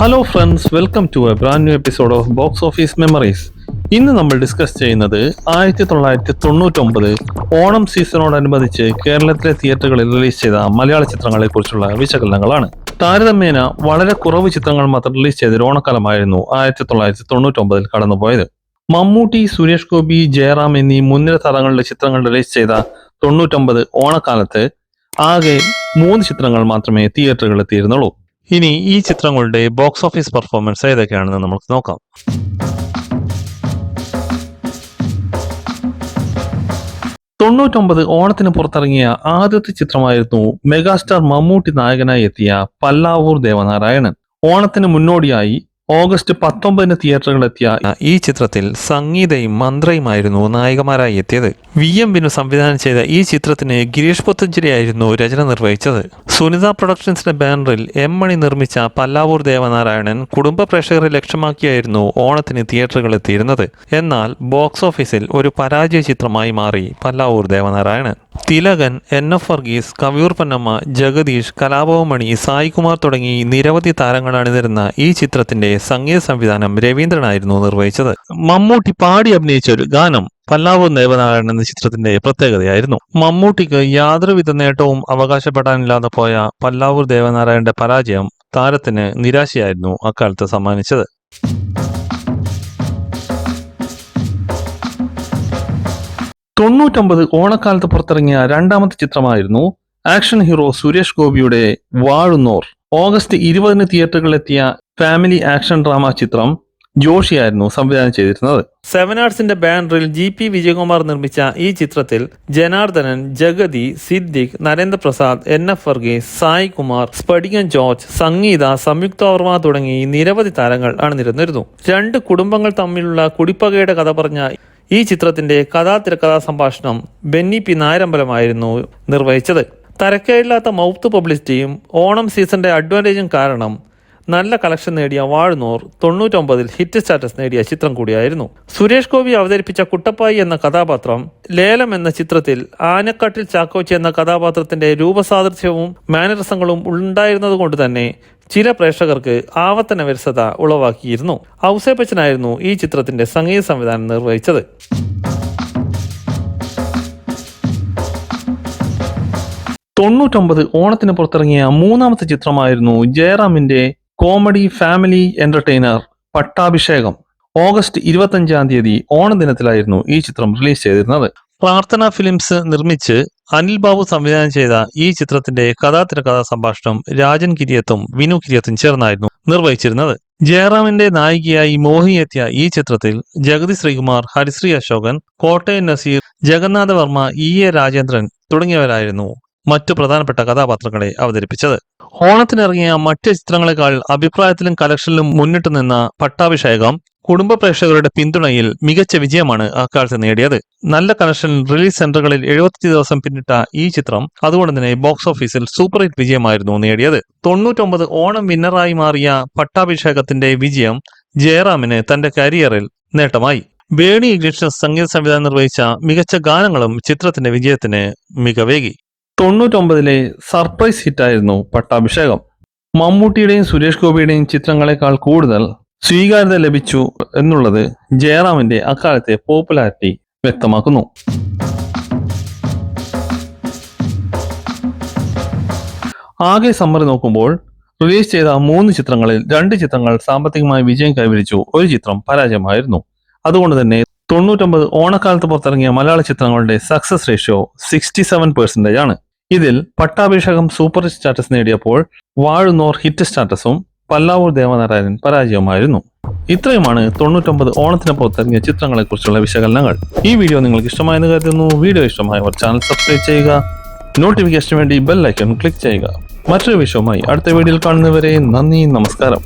Hello friends, welcome to a brand new episode of box office memories. ഇന്ന് നമ്മൾ discuss ചെയ്യുന്നത് 1999 ഓണം സീസണോടനുബന്ധിച്ച് കേരളത്തിലെ തിയേറ്ററുകളിൽ റിലീസ് ചെയ്ത മലയാള ചിത്രങ്ങളെ കുറിച്ചുള്ള വിശകലനങ്ങളാണ്. താരതമ്യേന വളരെ കുറവ് ചിത്രങ്ങൾ മാത്രം റിലീസ് ചെയ്ത ഓണക്കാലമായിരുന്നു 1999 കടന്നുപോയത്. മമ്മൂട്ടി, സുരേഷ് ഗോപി, ജയറാം എന്നീ മുൻനിര താരങ്ങളുടെ ചിത്രങ്ങൾ റിലീസ് ചെയ്ത 99 ഓണക്കാലത്ത് ആകെ 3 ചിത്രങ്ങൾ മാത്രമേ തിയേറ്ററുകളിൽ എത്തിയിരുന്നുള്ളൂ. ഇനി ഈ ചിത്രങ്ങളുടെ ബോക്സ് ഓഫീസ് പെർഫോമൻസ് ഏതൊക്കെയാണെന്ന് നമുക്ക് നോക്കാം. 99 ഓണത്തിന് പുറത്തിറങ്ങിയ ആദ്യത്തെ ചിത്രമായിരുന്നു മെഗാസ്റ്റാർ മമ്മൂട്ടി നായകനായി എത്തിയ പല്ലാവൂർ ദേവനാരായണൻ. ഓണത്തിന് മുന്നോടിയായി ഓഗസ്റ്റ് 19 തിയേറ്ററുകളിലെത്തിയ ഈ ചിത്രത്തിൽ സംഗീതയും മന്ത്രയുമായിരുന്നു നായികമാരായി എത്തിയത്. VM ബിനു സംവിധാനം ചെയ്ത ഈ ചിത്രത്തിന് ഗിരീഷ് പുത്തഞ്ചേരിയായിരുന്നു രചന നിർവഹിച്ചത്. സുനിത പ്രൊഡക്ഷൻസിന്റെ ബാനറിൽ M മണി നിർമ്മിച്ച പല്ലാവൂർ ദേവനാരായണൻ കുടുംബ പ്രേക്ഷകരെ ലക്ഷ്യമാക്കിയായിരുന്നു ഓണത്തിന് തിയേറ്ററുകളിലെത്തിയിരുന്നത്. എന്നാൽ ബോക്സ് ഓഫീസിൽ ഒരു പരാജയ ചിത്രമായി മാറി പല്ലാവൂർ ദേവനാരായണൻ. തിലകൻ, NF വർഗീസ്, കവിയൂർ പൊന്നമ്മ, ജഗദീഷ്, കലാഭവൻ മണി, സായികുമാർ തുടങ്ങി നിരവധി താരങ്ങൾ അണിനിരുന്ന ഈ ചിത്രത്തിന്റെ സംഗീത സംവിധാനം രവീന്ദ്രനായിരുന്നു നിർവഹിച്ചത്. മമ്മൂട്ടി പാടി അഭിനയിച്ച ഒരു ഗാനം പല്ലാവൂർ ദേവനാരായണൻ എന്ന ചിത്രത്തിന്റെ പ്രത്യേകതയായിരുന്നു. മമ്മൂട്ടിക്ക് യാതൊരുവിധ നേട്ടവും അവകാശപ്പെടാനില്ലാതെ പോയ പല്ലാവൂർ ദേവനാരായണന്റെ പരാജയം താരത്തിന് നിരാശയായിരുന്നു അക്കാലത്ത് സമ്മാനിച്ചത്. 99 ഓണക്കാലത്ത് പുറത്തിറങ്ങിയ രണ്ടാമത്തെ ചിത്രമായിരുന്നു ആക്ഷൻ ഹീറോ സുരേഷ് ഗോപിയുടെ വാഴുന്നോർ. ഓഗസ്റ്റ് 20 തിയേറ്ററുകളിലെത്തിയ ഫാമിലി ആക്ഷൻ ഡ്രാമ ചിത്രം ജോഷിയായിരുന്നു സംവിധാനം ചെയ്തിരുന്നത്. 7 ആർട്സിന്റെ ബാനറിൽ GP വിജയകുമാർ നിർമ്മിച്ച ഈ ചിത്രത്തിൽ ജനാർദ്ദനൻ, ജഗതി, സിദ്ദിഖ്, നരേന്ദ്രപ്രസാദ്, NF വർഗീസ്, സായി കുമാർ, സ്പടികൻ ജോർജ്, സംഗീത, സംയുക്ത വർമ്മ തുടങ്ങി നിരവധി താരങ്ങൾ അണിനിരന്നിരുന്നു. 2 കുടുംബങ്ങൾ തമ്മിലുള്ള കുടിപ്പകയുടെ കഥ പറഞ്ഞ ഈ ചിത്രത്തിന്റെ തിരക്കഥാ സംഭാഷണം ബെന്നി പി നായരമ്പലമായിരുന്നു നിർവഹിച്ചത്. തരക്കേടില്ലാത്ത മൗത്ത് പബ്ലിസിറ്റിയും ഓണം സീസണിന്റെ അഡ്വാൻറ്റേജും കാരണം നല്ല കളക്ഷൻ നേടിയ വാഴുന്നോർ 99 ഹിറ്റ് സ്റ്റാറ്റസ് നേടിയ ചിത്രം കൂടിയായിരുന്നു. സുരേഷ് ഗോപി അവതരിപ്പിച്ച കുട്ടപ്പായി എന്ന കഥാപാത്രം ലേലം എന്ന ചിത്രത്തിൽ ആനക്കാട്ടിൽ ചാക്കോച്ചി എന്ന കഥാപാത്രത്തിന്റെ രൂപസാദൃശ്യവും മാനറിസങ്ങളും ഉണ്ടായിരുന്നത് കൊണ്ട് തന്നെ ചില പ്രേക്ഷകർക്ക് ആവർത്തന വിരസത ഉളവാക്കിയിരുന്നു. ഔസേപ്പച്ചനായിരുന്നു ഈ ചിത്രത്തിന്റെ സംഗീത സംവിധാനം നിർവഹിച്ചത്. 99 ഓണത്തിന് പുറത്തിറങ്ങിയ മൂന്നാമത്തെ ചിത്രമായിരുന്നു ജയറാമിന്റെ കോമഡി ഫാമിലി എന്റർടൈനർ പട്ടാഭിഷേകം. ഓഗസ്റ്റ് 25 ഓണദിനത്തിലായിരുന്നു ഈ ചിത്രം റിലീസ് ചെയ്തിരുന്നത്. പ്രാർത്ഥന ഫിലിംസ് നിർമ്മിച്ച് അനിൽ ബാബു സംവിധാനം ചെയ്ത ഈ ചിത്രത്തിന്റെ തിരക്കഥാ സംഭാഷണം രാജൻ കിരിയത്തും വിനു കിരിയത്തും ചേർന്നായിരുന്നു നിർവഹിച്ചിരുന്നത്. ജയറാമിന്റെ നായികയായി മോഹിനി എത്തിയ ഈ ചിത്രത്തിൽ ജഗതി ശ്രീകുമാർ, ഹരിശ്രീ അശോകൻ, കോട്ടയം നസീർ, ജഗന്നാഥ വർമ്മ, EA രാജേന്ദ്രൻ തുടങ്ങിയവരായിരുന്നു മറ്റു പ്രധാനപ്പെട്ട കഥാപാത്രങ്ങളെ അവതരിപ്പിച്ചത്. ഓണത്തിനിറങ്ങിയ മറ്റ് ചിത്രങ്ങളെക്കാൾ അഭിപ്രായത്തിലും കളക്ഷനിലും മുന്നിട്ട് നിന്ന പട്ടാഭിഷേകം കുടുംബ പ്രേക്ഷകരുടെ പിന്തുണയിൽ മികച്ച വിജയമാണ് അക്കാലത്ത് നേടിയത്. നല്ല കളക്ഷൻ റിലീസ് സെന്ററുകളിൽ 75 ദിവസം പിന്നിട്ട ഈ ചിത്രം അതുകൊണ്ട് തന്നെ ബോക്സ് ഓഫീസിൽ സൂപ്പർ ഹിറ്റ് വിജയമായിരുന്നു നേടിയത്. 99 ഓണം വിന്നറായി മാറിയ പട്ടാഭിഷേകത്തിന്റെ വിജയം ജയറാമിന് തന്റെ കരിയറിൽ നേട്ടമായി. ബേണി ഇഗ്നിഷ്യസ് സംഗീത സംവിധാനം നിർവഹിച്ച മികച്ച ഗാനങ്ങളും ചിത്രത്തിന്റെ വിജയത്തിന് മികവേകി. 99 സർപ്രൈസ് ഹിറ്റായിരുന്നു പട്ടാഭിഷേകം. മമ്മൂട്ടിയുടെയും സുരേഷ് ഗോപിയുടെയും ചിത്രങ്ങളെക്കാൾ കൂടുതൽ സ്വീകാര്യത ലഭിച്ചു എന്നുള്ളത് ജയറാമിന്റെ അക്കാലത്തെ പോപ്പുലാരിറ്റി വ്യക്തമാക്കുന്നു. ആകെ സമ്മറി നോക്കുമ്പോൾ റിലീസ് ചെയ്ത 3 ചിത്രങ്ങളിൽ 2 ചിത്രങ്ങൾ സാമ്പത്തികമായി വിജയം കൈവരിച്ചു, ഒരു ചിത്രം പരാജയമായിരുന്നു. അതുകൊണ്ട് തന്നെ 99 ഓണക്കാലത്ത് പുറത്തിറങ്ങിയ മലയാള ചിത്രങ്ങളുടെ സക്സസ് റേഷ്യോ 67% ആണ്. ഇതിൽ പട്ടാഭിഷേകം സൂപ്പർ ഹിറ്റ് സ്റ്റാറ്റസ് നേടിയപ്പോൾ വാഴുന്നോർ ഹിറ്റ് സ്റ്റാറ്റസും പല്ലാവൂർ ദേവനാരായണൻ പരാജയമായിരുന്നു. ഇത്രയുമാണ് 99 ഓണത്തിന് പുറത്തിറങ്ങിയ ചിത്രങ്ങളെ കുറിച്ചുള്ള വിശകലനങ്ങൾ. ഈ വീഡിയോ നിങ്ങൾക്ക് ഇഷ്ടമായെന്ന് കരുതുന്നു. വീഡിയോ ഇഷ്ടമായവർ ചാനൽ സബ്സ്ക്രൈബ് ചെയ്യുക, നോട്ടിഫിക്കേഷന് വേണ്ടി ബെൽ ഐക്കൺ ക്ലിക്ക് ചെയ്യുക. മറ്റൊരു വിഷയവുമായി അടുത്ത വീഡിയോയിൽ കാണുന്നവരെ നന്ദി, നമസ്കാരം.